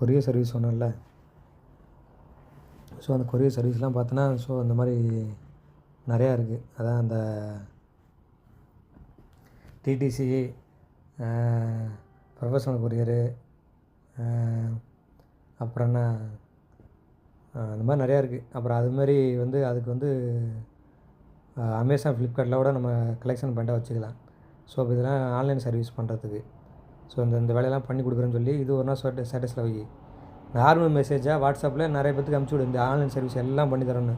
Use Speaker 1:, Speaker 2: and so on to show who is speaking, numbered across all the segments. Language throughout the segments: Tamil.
Speaker 1: கொரியர் சர்வீஸ் சொன்னேன்ல. ஸோ அந்த கொரியர் சர்வீஸ்லாம் பார்த்தோன்னா ஸோ அந்த மாதிரி நிறையா இருக்குது. அதான் அந்த டிடிசி, ப்ரொஃபஷனல் கொரியரு, அப்புறம் என்ன அந்த மாதிரி நிறையா இருக்குது. அப்புறம் அதுமாரி வந்து அதுக்கு வந்து அமேசான், ஃப்ளிப்கார்ட்டில் கூட நம்ம கலெக்ஷன் பண்ணிட்டு வச்சுக்கலாம். ஸோ இப்போ இதெல்லாம் ஆன்லைன் சர்வீஸ் பண்ணுறதுக்கு. ஸோ இந்த வேலையெல்லாம் பண்ணி கொடுக்குறேன்னு சொல்லி இது ஒரு நாள் ஸ்டேட்டஸில் வை. நார்மல் மெசேஜாக வாட்ஸ்அப்பில் நிறைய பேத்துக்கு அனுப்பிச்சி விடு, இந்த ஆன்லைன் சர்வீஸ் எல்லாம் பண்ணி தரேன்னு.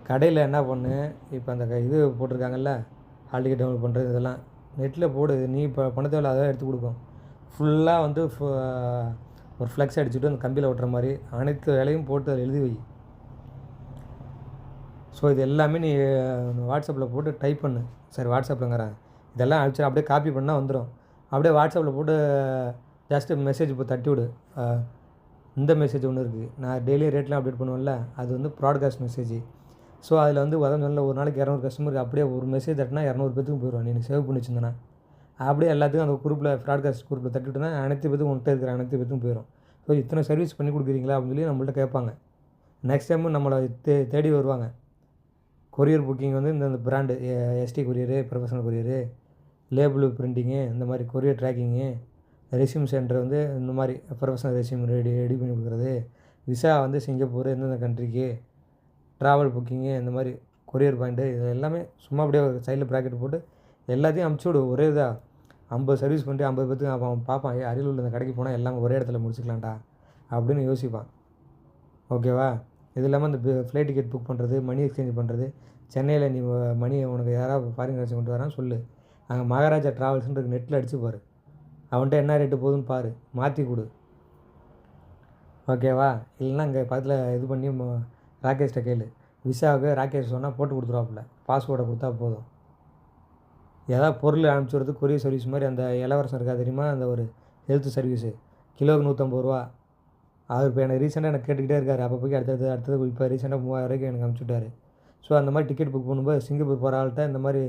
Speaker 1: கடையில் என்ன பண்ணு, இப்போ அந்த இது போட்டிருக்காங்கல்ல, ஹால் டிக்கெட் டவுன்லோட் பண்ணுறது, இதெல்லாம் நெட்டில் போடு. நீ இப்போ பண்ண தேவையில்ல, அதெல்லாம் எடுத்து கொடுக்கும். ஃபுல்லாக வந்து ஒரு ஃப்ளெக்ஸ் அடிச்சுட்டு அந்த கம்பியில் ஓட்டுற மாதிரி அனைத்து வேலையும் போட்டு அதை எழுதி வை. ஸோ இது எல்லாமே நீ வாட்ஸ்அப்பில் போட்டு டைப் பண்ணு. சரி, வாட்ஸ்அப்பில்ங்கிறேன், இதெல்லாம் அடிச்சு அப்படியே காப்பி பண்ணால் வந்துடும். அப்படியே வாட்ஸ்அப்பில் போட்டு ஜஸ்ட்டு மெசேஜ் இப்போ தட்டி விடு. இந்த மெசேஜ் ஒன்று இருக்குது, நான் டெய்லி ரேட்லாம் அப்டேட் பண்ணுவேன்ல, அது வந்து ப்ராட்காஸ்ட் மெசேஜ். ஸோ அதில் வந்து நல்ல ஒரு நாளைக்கு 200 கஸ்டமருக்கு அப்படியே ஒரு மெசேஜ் தட்டினா 200 பேத்துக்கும் போயிடும். நீ சேவ் பண்ணி வச்சுருந்தேன்னா அப்படியே எல்லாத்துக்கும் அந்த குரூப்பில் ப்ராட்காஸ்ட் குரூப்பில் தட்டிவிட்டுனா அனைத்து பேத்துக்கும் உன்கிட்ட இருக்கிற அனைத்து பேத்துக்கும் போயிடும். ஸோ இத்தனை சர்வீஸ் பண்ணி கொடுக்குறீங்களா அப்படின்னு சொல்லி நம்மள்ட்ட கேட்பாங்க. நெக்ஸ்ட் டைமும் நம்மளை தேடி வருவாங்க. கொரியர் புக்கிங் வந்து இந்த brand ST courier, professional courier, label printing, இந்த மாதிரி கொரியர் ட்ராக்கிங்கு, ரெஸ்யூம் சென்டர் வந்து இந்த மாதிரி ப்ரொஃபஷனல் ரெஸ்யூம் ரெடி பண்ணி கொடுக்குறது, விசா வந்து சிங்கப்பூர் எந்தெந்த கண்ட்ரிக்கு, ட்ராவல் புக்கிங்கு, இந்த மாதிரி கொரியர் பாயிண்ட்டு, இது எல்லாமே சும்மா அப்படியே ஒரு சைடில் ப்ராக்கெட் போட்டு எல்லாத்தையும் அமுச்சு விடு. ஒரே இதாக 50 சர்வீஸ் பண்ணிட்டு 50 பேத்துக்கு அவன் பார்ப்பான், அரியலூரில் இந்த கடைக்கு போனால் எல்லாம் ஒரே இடத்துல முடிச்சுக்கலாம்டா அப்படின்னு யோசிப்பான். ஓகேவா? இது இல்லாமல் இந்த ஃப்ளைட் டிக்கெட் புக் பண்ணுறது, மணி எக்ஸ்சேஞ்ச் பண்ணுறது, சென்னையில் நீ மணி உனக்கு யாராவது ஃபாரின் கரன்சி கொண்டு வரான்னு சொல்லு, அங்கே மகாராஜா ட்ராவல்ஸ்ன்ற நெட்டில் அடித்து பாரு, அவன்கிட்ட என்ன ரேட்டு போகுதுன்னு பாரு, மாற்றி கொடு. ஓகேவா? இல்லைன்னா இங்கே பக்கத்தில் இது பண்ணி ராகேஷ்கிட்ட கேளு. விசாவுக்கு ராகேஷ் சொன்னால் போட்டு கொடுத்துருவாப்புல, பாஸ்போர்ட்டை கொடுத்தா போதும். ஏதாவது பொருள் அனுப்பிச்சி கொரியர் சர்வீஸ் மாதிரி அந்த இலவரசம் இருக்கா தெரியுமா, அந்த ஒரு ஹெல்த் சர்வீஸு, கிலோவுக்கு 150 ரூபா. அவர் இப்போ எனக்கு ரீசெண்டாக எனக்கு கேட்டுக்கிட்டே இருக்கார். அப்போ போய் அடுத்தது இப்போ ரீசெண்டாக 3000 ரூபாய்க்கு எனக்கு அனுப்பிச்சுட்டாரு. ஸோ அந்த மாதிரி டிக்கெட் புக் பண்ணும்போது சிங்கப்பூர் போகிற ஆள்கிட்ட இந்த மாதிரி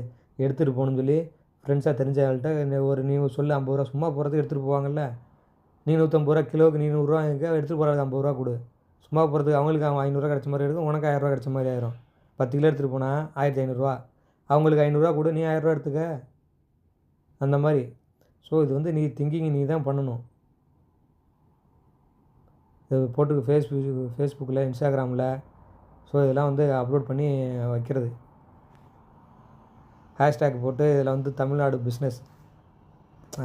Speaker 1: எடுத்துகிட்டு போகணுன்னு சொல்லி ஃப்ரெண்ட்ஸாக தெரிஞ்ச ஆள்கிட்ட நீ சொல்லு, 50 ரூபா சும்மா போகிறதுக்கு எடுத்துகிட்டு போவாங்கல்ல, நீ 150 ரூபா, கிலோவுக்கு நீ 100 ரூபா எடுத்துகிட்டு போகிறதுக்கு 50 ரூபா கொடு. சும்மா போகிறதுக்கு அவங்களுக்கு 500 ரூபா கிடச்ச மாதிரி இருக்கும், உனக்கு 1000 ரூபா கிடச்ச மாதிரி ஆயிரும். 10 கிலோ எடுத்துகிட்டு போனால் 1500 ரூபா, அவங்களுக்கு 500 ரூபா கொடு, நீ 1000 ரூபா எடுத்துக்க, அந்த மாதிரி. ஸோ இது வந்து நீ திங்கிங் நீ தான் பண்ணணும். இது போட்டு ஃபேஸ்புக்கில், இன்ஸ்டாகிராமில், ஸோ இதெல்லாம் வந்து அப்லோட் பண்ணி வைக்கிறது. ஹேஷ்டேக் போட்டு இதில் வந்து தமிழ்நாடு பிஸ்னஸ்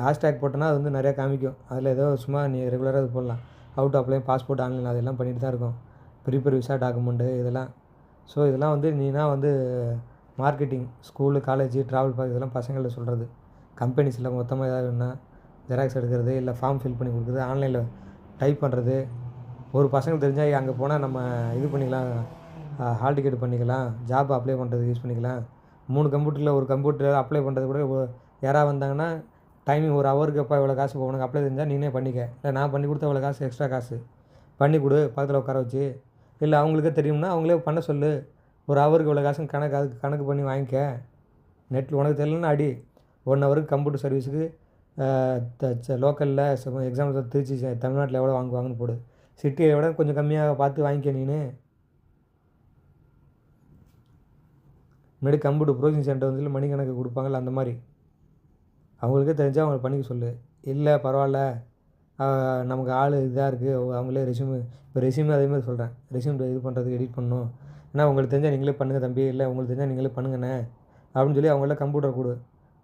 Speaker 1: ஹேஷ்டேக் போட்டோன்னா அது வந்து நிறையா காமிக்கும். அதில் ஏதோ சும்மா நீ ரெகுலராக இது போடலாம். அவுட் அப்ளை, பாஸ்போர்ட் ஆன்லைன், அதெல்லாம் பண்ணிட்டு தான் இருக்கும். ப்ரிப்பேர் விசா டாக்குமெண்ட்டு இதெல்லாம். ஸோ இதெல்லாம் வந்து நீனா வந்து marketing, school, college, travel park, இதெல்லாம் பசங்களில் சொல்கிறது. கம்பெனிஸில் மொத்தமாக ஏதாவது வேணுன்னா ஜெராக்ஸ் எடுக்கிறது, இல்லை ஃபார்ம் ஃபில் பண்ணி கொடுக்குறது, ஆன்லைனில் டைப் பண்ணுறது. ஒரு பசங்களுக்கு தெரிஞ்சால் அங்கே போனால் நம்ம இது பண்ணிக்கலாம், ஹால் டிக்கெட் பண்ணிக்கலாம், ஜாப் அப்ளை பண்ணுறதுக்கு யூஸ் பண்ணிக்கலாம். 3 கம்ப்யூட்டரில் ஒரு கம்ப்யூட்டர் அப்ளை பண்ணுறது கூட யாராவது வந்தாங்கன்னா டைமிங் ஒரு ஹவருக்கு அப்போ இவ்வளோ காசு உனக்கு அப்ளை தெரிஞ்சால் நீனே பண்ணிக்க, இல்லை நான் பண்ணி கொடுத்தா இவ்வளோ காசு எக்ஸ்ட்ரா காசு பண்ணி கொடு, பக்கத்தில் உட்கார வச்சு. இல்லை அவங்களுக்கே தெரியும்னா அவங்களே பண்ண சொல்லு, ஒரு ஹவருக்கு இவ்வளோ காசுன்னு அதுக்கு கணக்கு பண்ணி வாங்கிக்க. நெட்டில் உனக்கு தெரியலன்னா அடி, 1 ஹவருக்கு கம்ப்யூட்டர் சர்வீஸுக்கு லோக்கலில் எக்ஸாம்பிள் திருச்சி, தமிழ்நாட்டில் எவ்வளோ வாங்குவாங்கன்னு போடு. சிட்டியை விட கொஞ்சம் கம்மியாக பார்த்து வாங்கிக்க. முன்னாடி கம்ப்யூட்டர் ப்ரோசிங் சென்டர் வந்து மணிக்கணக்கு கொடுப்பாங்கள்ல, அந்த மாதிரி அவங்களுக்கே தெரிஞ்சால் அவங்களுக்கு பண்ணிக்க சொல்லு. இல்லை பரவாயில்ல, நமக்கு ஆள் இதாக இருக்குது, அவங்களே இப்போ ரெஸ்யூமே அதேமாதிரி சொல்கிறேன், ரெஸ்யூம் இது பண்ணுறதுக்கு எடிட் பண்ணணும், ஏன்னா உங்களுக்கு தெரிஞ்சால் நீங்களே பண்ணுங்கள் தம்பி, இல்லை உங்களுக்கு தெரிஞ்சால் நீங்களே பண்ணுங்கண்ணே அப்படின்னு சொல்லி அவங்கள கம்ப்யூட்டர் கொடு,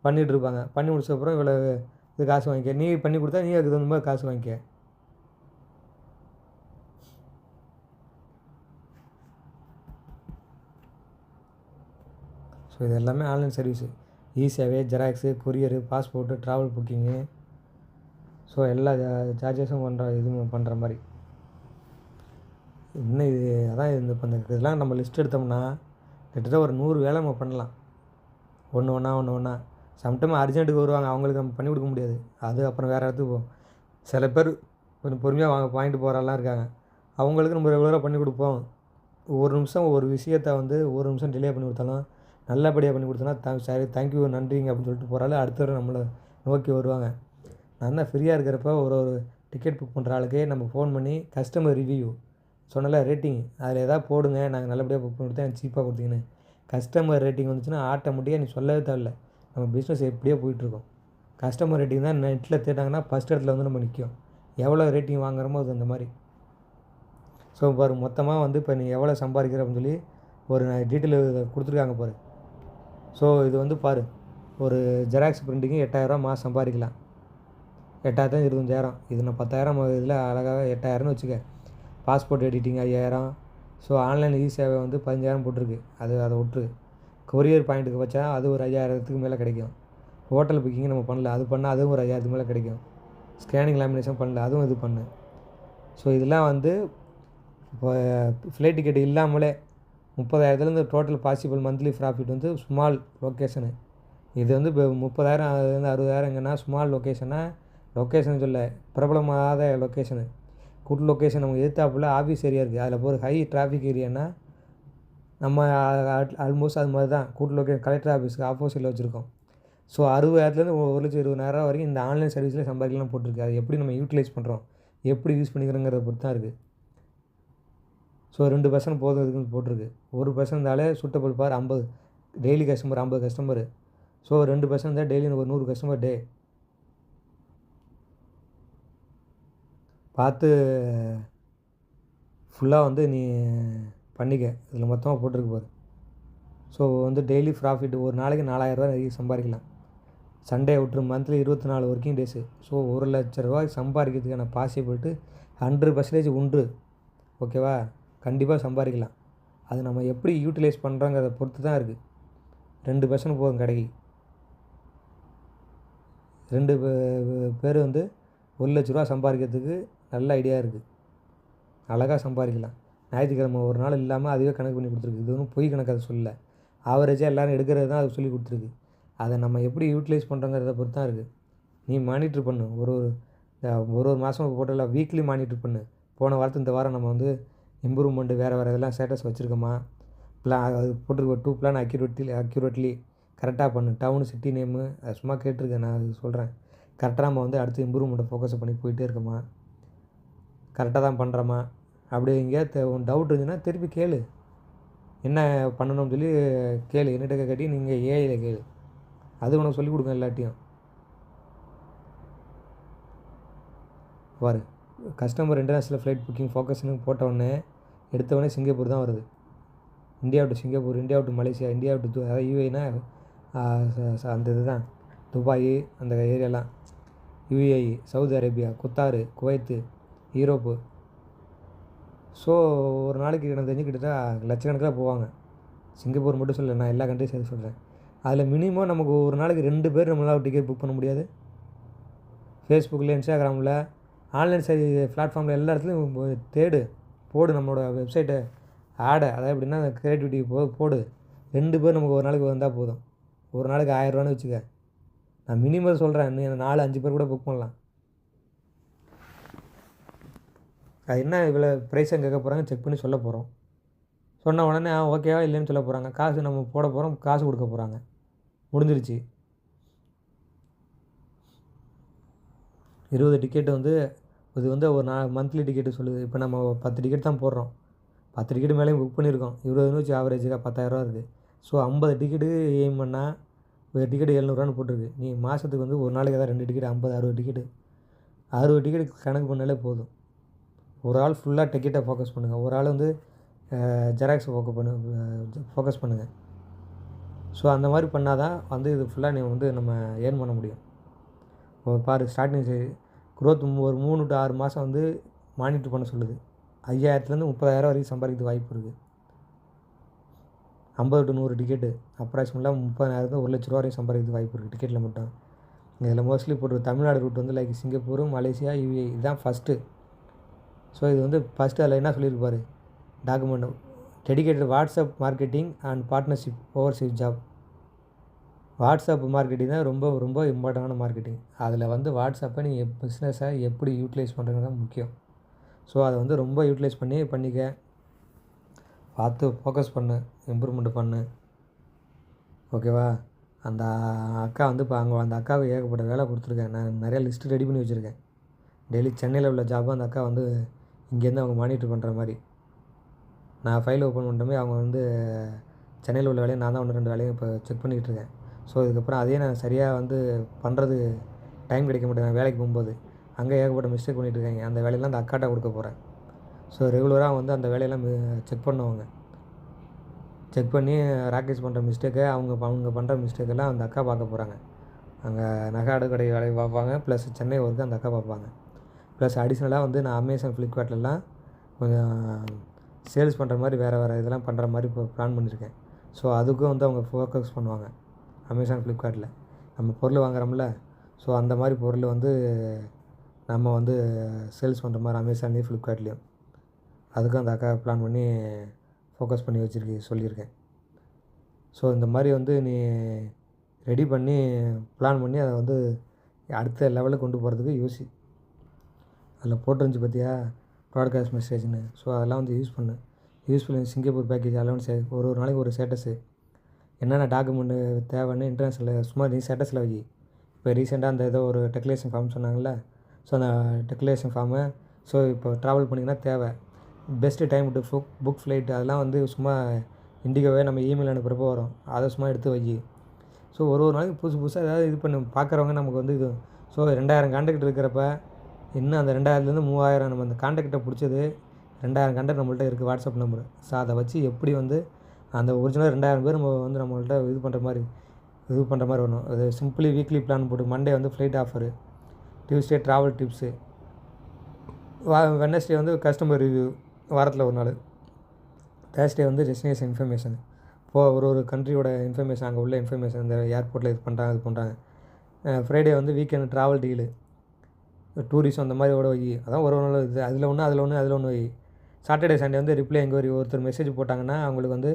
Speaker 1: பண்ணிகிட்டு இருப்பாங்க. பண்ணி முடிச்சதுக்கப்புறம் இவ்வளோ இது காசு வாங்கிக்க, நீ பண்ணி கொடுத்தா நீ அதுக்கு தகுந்த மாதிரி காசு வாங்கிக்க. ஸோ இது எல்லாமே ஆன்லைன் சர்வீஸு. ஈஸியாகவே xerox, courier, passport, travel booking, so எல்லா சார்ஜஸும் பண்ணுற மாதிரி. இன்னும் இது அதான் இப்போ இந்த இதெல்லாம் நம்ம லிஸ்ட் எடுத்தோம்னா கிட்டத்தட்ட ஒரு 100 வேலை நம்ம பண்ணலாம். ஒன்று ஒன்றா சம்டைம் அர்ஜென்ட்டுக்கு வருவாங்க, அவங்களுக்கு நம்ம பண்ணி கொடுக்க முடியாது, அது அப்புறம் வேறு இடத்துக்கு போகும். சில பேர் கொஞ்சம் பொறுமையாக வாங்கிட்டு போகிறாலாம் இருக்காங்க, அவங்களுக்கு நம்ம ரெகுலராக பண்ணி கொடுப்போம். ஒரு நிமிஷம் ஒரு விஷயத்தை வந்து ஒரு நிமிஷம் டிலே பண்ணி கொடுத்தாலும் நல்லபடியாக பண்ணி கொடுத்தோன்னா சரி தேங்க்யூ நன்றிங்க அப்படின்னு சொல்லிட்டு போகிறாலும் அடுத்த நம்மளை நோக்கி வருவாங்க. நான் தான் ஃப்ரீயாக இருக்கிறப்ப ஒரு டிக்கெட் புக் பண்ணுற ஆளுக்கே நம்ம ஃபோன் பண்ணி கஸ்டமர் ரிவ்யூ சொன்னல ரேட்டிங் அதில் எதாவது போடுங்க, நாங்கள் நல்லபடியாக புக் பண்ணி கொடுத்தேன், சீப்பாக கொடுத்தீங்கன்னு. கஸ்டமர் ரேட்டிங் வந்துச்சுன்னா ஆட்டோமேட்டிக்காக நீ சொல்லவே தேவையில்ல, நம்ம பிஸ்னஸ் எப்படியோ போயிட்டுருக்கோம். கஸ்டமர் ரேட்டிங் தான் நெட்டில் தேடினாங்கன்னா ஃபஸ்ட் இடத்துல வந்து நம்ம நிற்கும். எவ்வளோ ரேட்டிங் வாங்குறோமோ அது அந்த மாதிரி. ஸோ பாரு, மொத்தமாக வந்து இப்போ நீ எவ்வளோ சம்பாதிக்கிற அப்படின்னு சொல்லி ஒரு டீட்டெயில் கொடுத்துருக்காங்க பாரு. ஸோ இது வந்து பாரு, ஒரு ஜெராக்ஸ் பிரிண்டிங்கு 8,000 மாதம் சம்பாதிக்கலாம். 8,000 25,000, இது நான் 10,000 இதில் அழகாக 8,000ன்னு வச்சுக்க. Passport editing 5,000. ஸோ ஆன்லைன் சேவை வந்து 15,000 போட்டிருக்கு, அதை விட்டுரு. கொரியர் பாயிண்ட்டுக்கு வச்சா அது ஒரு 5,000த்துக்கு மேலே கிடைக்கும். ஹோட்டல் புக்கிங் நம்ம பண்ணல, அது பண்ணால் அதுவும் ஒரு 5,000த்துக்கு மேலே கிடைக்கும். ஸ்கேனிங் லேமினேஷன் பண்ணல, அதுவும் இது பண்ணு. ஸோ இதெல்லாம் வந்து இப்போ ஃப்ளைட் டிக்கெட் இல்லாமலே 30,000லேருந்து டோட்டல் பாசிபிள் மந்த்லி ப்ராஃபிட் வந்து ஸ்மால் லொக்கேஷனு. இது வந்து இப்போ 30,000 அதுலேருந்து 60,000ங்கன்னா ஸ்மால் லொக்கேஷன் சொல்ல, பிரபலமாகாத லொக்கேஷனு. குட் லொக்கேஷன் நமக்கு எதிர்த்தாப்புல ஆஃபீஸ் ஏரியா இருக்குது, அதில் ஒரு ஹை டிராஃபிக் ஏரியானா நம்ம ஆல்மோஸ்ட் அது மாதிரி தான் குட் லொக்கேஷன் கலெக்டர் ஆஃபீஸுக்கு ஆப்போசிட்டில் வச்சுருக்கோம். ஸோ 60,000லேருந்து 1,20,000 வரைக்கும் இந்த ஆன்லைன் சர்வீஸில் சம்பாதிக்கலாம் போட்டிருக்கு. அது எப்படி நம்ம யூட்டிலைஸ் பண்ணுறோம், எப்படி யூஸ் பண்ணிக்கிறோங்கிறத பொறுத்து தான் இருக்குது. ஸோ 2% போதும் இதுக்குன்னு போட்டிருக்கு. 1% இருந்தாலே சூட்டபிள் பார் 50 டெய்லி கஸ்டமர், 50 கஸ்டமரு. ஸோ 2% இருந்தால் டெய்லி ஒரு 100 கஸ்டமர் டே பார்த்து ஃபுல்லாக வந்து நீ பண்ணிக்க. இதில் மொத்தமாக போட்டிருக்கு பாரு. ஸோ வந்து டெய்லி ப்ராஃபிட் ஒரு நாளைக்கு 4,000 நிறைய சம்பாதிக்கலாம். சண்டே விட்டுரு, மந்த்லி 24 ஒர்க்கிங் டேஸு. ஸோ 1,00,000 சம்பாதிக்கிறதுக்கான பாசிபிலிட்டி 100% உண்டு. ஓகேவா? கண்டிப்பாக சம்பாதிக்கலாம். அது நம்ம எப்படி யூட்டிலைஸ் பண்ணுறோங்கிறத பொறுத்து தான் இருக்குது. 2% போதும் கடைக்கு. 2 பேர் வந்து 1,00,000 சம்பாதிக்கிறதுக்கு நல்ல ஐடியா இருக்குது. அழகாக சம்பாதிக்கலாம். ஞாயிற்றுக்கிழமை ஒரு நாள் இல்லாமல் அதுவே கணக்கு பண்ணி கொடுத்துருக்கு. இது ஒன்றும் பொய் கணக்கு அதை சொல்லலை, ஆவரேஜாக எல்லோரும் எடுக்கிறது தான் அது சொல்லி கொடுத்துருக்கு. அதை நம்ம எப்படி யூட்டிலைஸ் பண்ணுறோங்கிறத பொறுத்து தான் இருக்குது. நீ மானிட்ரு பண்ணு. ஒரு மாதம் போட்டல வீக்லி மானிட்ரு பண்ணு. போன வாரத்துக்கு இந்த வாரம் நம்ம வந்து இம்ப்ரூவ்மெண்ட்டு வேறு இதெல்லாம் ஸ்டேட்டஸ் வச்சுருக்கோமா, அது போட்டிருக்க 2 பிளான் அக்யூரேட்லி கரெக்டாக பண்ணு. டவுனு சிட்டி நேமு அது சும்மா கேட்டிருக்கேன், நான் அது சொல்கிறேன். கரெக்டாக நம்ம வந்து அடுத்து இம்ப்ரூவ்மெண்ட்டை ஃபோக்கஸ் பண்ணி போயிட்டே இருக்கோமா, கரெக்டாக தான் பண்ணுறோமா. அப்படி எங்கேயாவது டவுட் இருந்துச்சுன்னா திருப்பி கேளு, என்ன பண்ணணும்னு சொல்லி கேளு. என்னிட்ட கேட்டி நீங்கள் ஏஐயில் கேளு, அது உனக்கு சொல்லிக் கொடுங்க எல்லாத்தையும். பாரு, கஸ்டமர் இன்டர்நேஷ்னல் ஃப்ளைட் புக்கிங் ஃபோக்கஸ்னு போட்டவுடனே எடுத்தவொடனே சிங்கப்பூர் தான் வருது. India to Singapore, India to Malaysia, India to அதாவது யூஏனா அந்த இது தான் துபாய், அந்த ஏரியாலாம். UAE, Saudi Arabia, Qatar, Kuwait, Europe. So ஒரு நாளைக்கு எனக்கு தெரிஞ்சு கிட்டத்தட்ட லட்சக்கணக்கில் போவாங்க. சிங்கப்பூர் மட்டும் சொல்லலை, நான் எல்லா கண்ட்ரியும் சேர்த்து சொல்கிறேன். அதில் மினிமம் நமக்கு ஒரு நாளைக்கு 2 பேர் நம்மளால் டிக்கெட் புக் பண்ண முடியாது. ஃபேஸ்புக்கில், இன்ஸ்டாகிராமில், ஆன்லைன் பிளாட்ஃபார்மில் எல்லா இடத்துலையும் போடு நம்மளோட வெப்சைட்டை ஆடை. அதாவது எப்படின்னா க்ரியேட்டிவிட்டி போடு. 2 பேர் நமக்கு ஒரு நாளைக்கு வந்தால் போதும். ஒரு நாளைக்கு 1,000 வச்சுக்க. நான் மினிமம் சொல்கிறேன், இன்னும் 4-5 பேர் கூட புக் பண்ணலாம். அது என்ன இவ்வளோ ப்ரைஸை கேட்க போகிறாங்க, செக் பண்ணி சொல்ல போகிறோம். சொன்ன உடனே ஓகேவா இல்லைன்னு சொல்ல போகிறாங்க. காசு நம்ம போட போகிறோம், காசு கொடுக்க போகிறாங்க. முடிஞ்சிருச்சு. 20 டிக்கெட்டு வந்து இது வந்து ஒரு மந்த்லி டிக்கெட்டு சொல்லுது. இப்போ நம்ம 10 டிக்கெட் தான் போடுறோம். 10 டிக்கெட்டு மேலேயும் புக் பண்ணியிருக்கோம். 20 வச்சு ஆவரேஜாக 10,000 இருக்குது. ஸோ 50 டிக்கெட்டு எய்ம் பண்ணால் ஒரு டிக்கெட்டு 700 போட்டிருக்கு. நீ மாதத்துக்கு வந்து ஒரு நாளைக்கு தான் 2 டிக்கெட் 50-60 டிக்கெட்டு 60 டிக்கெட்டுக்கு கணக்கு பண்ணாலே போதும். ஒரு ஆள் ஃபுல்லாக டிக்கெட்டை ஃபோக்கஸ் பண்ணுங்கள், ஒரு ஆள் வந்து ஜெராக்ஸ் ஃபோக்கஸ் பண்ணுங்கள். ஸோ அந்த மாதிரி பண்ணால் தான் வந்து இது ஃபுல்லாக நீ வந்து நம்ம ஏர்ன் பண்ண முடியும். பாரு, ஸ்டார்டிங் க்ரோத் ஒரு 3 to 6 மாதம் வந்து மானிட்டர் பண்ண சொல்லுது. 5,000லேருந்து 30,000 வரைக்கும் சம்பாதிக்கிறது வாய்ப்பு இருக்குது. 50 to 100 டிக்கெட்டு அப்ராக்சிமேட்டாக 30,000 1,00,000 வரையும் சம்பாதிக்கிறது வாய்ப்பு இருக்குது டிக்கெட்டில் மட்டும். இதில் மோஸ்ட்லி போட்டு தமிழ்நாடு ரூட் வந்து லைக் சிங்கப்பூர், மலேசியா, யூஏஇ இதுதான் ஃபஸ்ட்டு. ஸோ இது வந்து ஃபஸ்ட்டு அதில் என்ன சொல்லியிருப்பார் document, dedicated WhatsApp marketing and partnership Overseas job. WhatsApp marketing தான் ரொம்ப ரொம்ப இம்பார்ட்டண்டான மார்க்கெட்டிங். அதில் வந்து வாட்ஸ்அப்பை நீங்கள் பிஸ்னஸை எப்படி யூட்டிலைஸ் பண்ணுறது தான் முக்கியம். ஸோ அதை வந்து ரொம்ப யூட்டிலைஸ் பண்ணிக்க, பார்த்து ஃபோக்கஸ் பண்ணு, இம்ப்ரூவ்மெண்ட் பண்ணு. ஓகேவா? அந்த அக்கா வந்து இப்போ அந்த அக்காவுக்கு ஏகப்பட்ட வேலை கொடுத்துருக்கேன். நான் நிறையா லிஸ்ட்டு ரெடி பண்ணி வச்சுருக்கேன். டெய்லி சென்னையில் உள்ள ஜாபும் அந்த அக்கா வந்து இங்கேருந்து அவங்க மானிட்டர் பண்ணுற மாதிரி. நான் ஃபைல் ஓப்பன் பண்ணுறமே அவங்க வந்து சென்னையில் உள்ள வேலையை நான் தான் 1, 2 வேலையும் இப்போ செக் பண்ணிக்கிட்டு இருக்கேன். ஸோ இதுக்கப்புறம் அதையே நான் சரியாக வந்து பண்ணுறது டைம் கிடைக்க மாட்டேங்குது. நான் வேலைக்கு போகும்போது அங்கே ஏகப்பட்ட மிஸ்டேக் பண்ணிகிட்டு இருக்காங்க. அந்த வேலையெல்லாம் அந்த அக்காட்ட கொடுக்க போகிறேன். ஸோ ரெகுலராக வந்து அந்த வேலையெல்லாம் செக் பண்ணுவாங்க. செக் பண்ணி ராகேஷ் பண்ணுற மிஸ்டேக்கை அவங்க பண்ணுற மிஸ்டேக்கெல்லாம் அந்த அக்கா பார்க்க போகிறாங்க. அங்கே நகை கடை வேலையை பார்ப்பாங்க. ப்ளஸ் சென்னை ஒர்க்கு அந்த அக்கா பார்ப்பாங்க. ப்ளஸ் அடிஷ்னலாக வந்து நான் அமேசான், ஃப்ளிப்கார்ட்லலாம் கொஞ்சம் சேல்ஸ் பண்ணுற மாதிரி வேறு இதெல்லாம் பண்ணுற மாதிரி இப்போ பிளான் பண்ணியிருக்கேன். ஸோ அதுக்கும் வந்து அவங்க ஃபோக்கஸ் பண்ணுவாங்க. அமேசான், ஃப்ளிப்கார்ட்டில் நம்ம பொருள் வாங்குறோம்ல, ஸோ அந்த மாதிரி பொருள் வந்து நம்ம வந்து சேல்ஸ் பண்ணுற மாதிரி அமேசான்லேயும், ஃப்ளிப்கார்ட்லேயும் அதுக்கும் அந்த அக்கா பிளான் பண்ணி ஃபோக்கஸ் பண்ணி சொல்லியிருக்கேன். ஸோ இந்த மாதிரி வந்து நீ ரெடி பண்ணி பிளான் பண்ணி அதை வந்து அடுத்த லெவலுக்கு கொண்டு போகிறதுக்கு யோசி. அதில் போட்டிருந்துச்சி பார்த்தியா ப்ராட்காஸ்ட் மெசேஜ்னு. ஸோ அதெல்லாம் வந்து யூஸ் பண்ணி சிங்கப்பூர் பேக்கேஜ் அலவன்ஸ் ஒரு நாளைக்கு ஒரு ஸ்டேட்டஸு என்னென்ன டாக்குமெண்ட்டு தேவைன்னு இன்டர்நேஷ்னலில் சும்மா நீ ஸ்டேட்டஸில் வை. இப்போ ரீசெண்டாக அந்த ஏதோ ஒரு டெக்ளரேஷன் ஃபார்ம் சொன்னாங்கள்ல, ஸோ அந்த டெக்ளரேஷன் ஃபார்மு ஸோ இப்போ ட்ராவல் பண்ணிங்கன்னா தேவை. Best time to book flight அதெல்லாம் வந்து சும்மா இண்டிகோவே நம்ம இமெயில் அனுப்புகிறப்போ வரும். அதை சும்மா எடுத்து வை. ஸோ ஒரு நாளைக்கு புதுசாக ஏதாவது இது பண்ணி பார்க்குறவங்க நமக்கு வந்து இது. ஸோ 2000 கான்டாக்ட் இருக்கிறப்ப இன்னும் அந்த 2000லேருந்து 3000 நம்ம அந்த கான்டாக்ட்டை பிடிச்சது 2000 கான்டாக்ட் நம்மள்ட்ட இருக்குது வாட்ஸ்அப் நம்பரு. ஸோ அதை வச்சு எப்படி வந்து அந்த ஒரிஜினல் 2000 பேர் நம்ம வந்து நம்மள்ட்ட இது பண்ணுற மாதிரி வரணும். அது சிம்பிளி வீக்லி பிளான் போட்டு மண்டே வந்து flight offer, Tuesday travel tips, Wednesday வந்து கஸ்டமர் ரிவ்யூ வாரத்தில் ஒரு நாள், தேர்ஸ்டே வந்து டெஸ்டினேஷன் இன்ஃபர்மேஷன் ஒரு கண்ட்ரியோட இன்ஃபர்மேஷன் அங்கே உள்ள இன்ஃபர்மேஷன் இந்த ஏர்போர்ட்டில் இது பண்ணுறாங்க. ஃப்ரைடே வந்து வீக்கெண்ட் ட்ராவல் டீலு, டூரிஸ்ட் அந்த மாதிரி வை. அதான் ஒரு நாள் இது அதில் ஒன்று வை. சாட்டர்டே சண்டே வந்து ரிப்ளை என்கொயரி ஒருத்தர் மெசேஜ் போட்டாங்கன்னா அவங்களுக்கு வந்து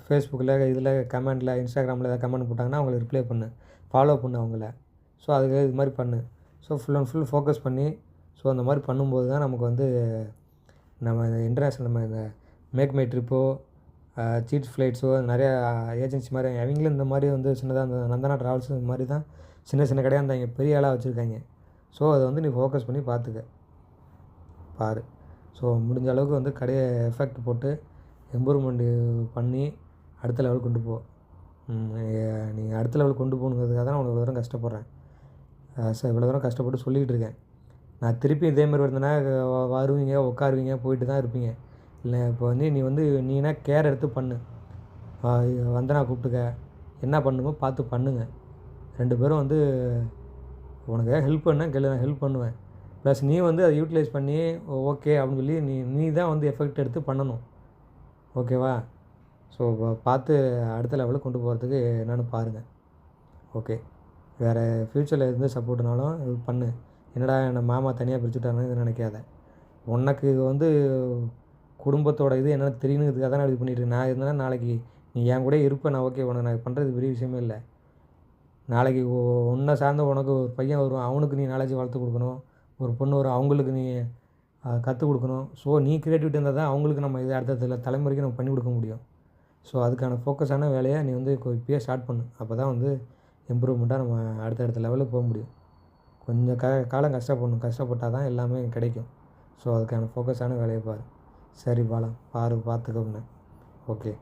Speaker 1: ஃபேஸ்புக்கில் இதில் கமெண்டில் இன்ஸ்டாகிராமில் ஏதாவது கமெண்ட் போட்டாங்கன்னா அவங்களுக்கு ரிப்ளை பண்ணு, ஃபாலோ பண்ணு அவங்கள. ஸோ அதுக்கு இது மாதிரி பண்ணு. So full and full focus பண்ணி ஸோ அந்த மாதிரி பண்ணும்போது தான் நமக்கு வந்து நம்ம இன்டர்நேஷ்னல் நம்ம இந்த மேக் மை ட்ரிப்போ சீட் ஃப்ளைட்ஸோ நிறையா ஏஜென்சி மாதிரி அவங்களும் இந்த மாதிரி வந்து சின்னதாக அந்த நந்தனா ட்ராவல்ஸ் இந்த மாதிரி தான் சின்ன கடையாக இருந்தாங்க, பெரிய ஆளாக வச்சுருக்காங்க. ஸோ அதை வந்து நீ ஃபோக்கஸ் பண்ணி பாரு. ஸோ முடிஞ்ச அளவுக்கு வந்து கடையை எஃபெக்ட் போட்டு இம்ப்ரூவ்மெண்ட்டு பண்ணி அடுத்த லெவலுக்கு கொண்டு போ. நீ அடுத்த லெவலுக்கு கொண்டு போகணுங்கிறதுக்காக தான் நான் இவ்வளோ தூரம் கஷ்டப்படுறேன். இவ்வளோ தூரம் கஷ்டப்பட்டு சொல்லிக்கிட்டு இருக்கேன். நான் திருப்பி இதேமாதிரி இருந்தேன்னா வருவீங்க, உட்காருவீங்க, போயிட்டு தான் இருப்பீங்க. இல்லை இப்போ வந்து நீனா கேர் எடுத்து பண்ணு. வந்தனா கூப்பிட்டுக்க, என்ன பண்ணுமோ பார்த்து பண்ணுங்க. 2 பேரும் வந்து உனக்கு ஹெல்ப் பண்ண கேளு, நான் ஹெல்ப் பண்ணுவேன். ப்ளஸ் நீ வந்து அதை யூட்டிலைஸ் பண்ணி ஓகே அப்படின்னு சொல்லி நீ தான் வந்து எஃபெக்ட் எடுத்து பண்ணணும். ஓகேவா? ஸோ பார்த்து அடுத்த லெவலுக்கு கொண்டு போகிறதுக்கு என்னென்னு பாருங்கள். ஓகே, வேறு ஃப்யூச்சரில் எந்த சப்போர்ட்னாலும் இது பண்ணு. என்னடா என்னை மாமா தனியாக பிரிச்சுட்டாருன்னு இது நினைக்காத. உனக்கு வந்து குடும்பத்தோட இது என்னென்னு தெரியணுங்கிறதுக்காக தான் நான் இது பண்ணிட்டுருக்கேன். நான் இருந்தேன்னா நாளைக்கு நீ என் கூட இருப்பேன். நான் ஓகே, உனக்கு நான் பண்ணுறது பெரிய விஷயமே இல்லை. நாளைக்கு உன்னை சார்ந்த உனக்கு ஒரு பையன் வருவான், அவனுக்கு நீ நாலேஜ் வளர்த்து கொடுக்கணும். ஒரு பொண்ணு வரும், அவங்களுக்கு நீ கற்றுக் கொடுக்கணும். ஸோ நீ க்ரியேட்டிவிட்டி இருந்தால் தான் அவங்களுக்கு நம்ம இது அடுத்த தலைமுறைக்கு நம்ம பண்ணி கொடுக்க முடியும். ஸோ அதுக்கான ஃபோக்கஸான வேலையை நீ வந்து இப்போயே ஸ்டார்ட் பண்ணு. அப்போ தான் வந்து இம்ப்ரூவ்மெண்ட்டாக நம்ம அடுத்த லெவலுக்கு போக முடியும். கொஞ்சம் காலம் கஷ்டப்பட்டால் தான் எல்லாமே கிடைக்கும். ஸோ அதுக்கான ஃபோக்கஸான வேலையை பாரு. சரி பாலாம், பார்த்துக்கோங்க. ஓகே.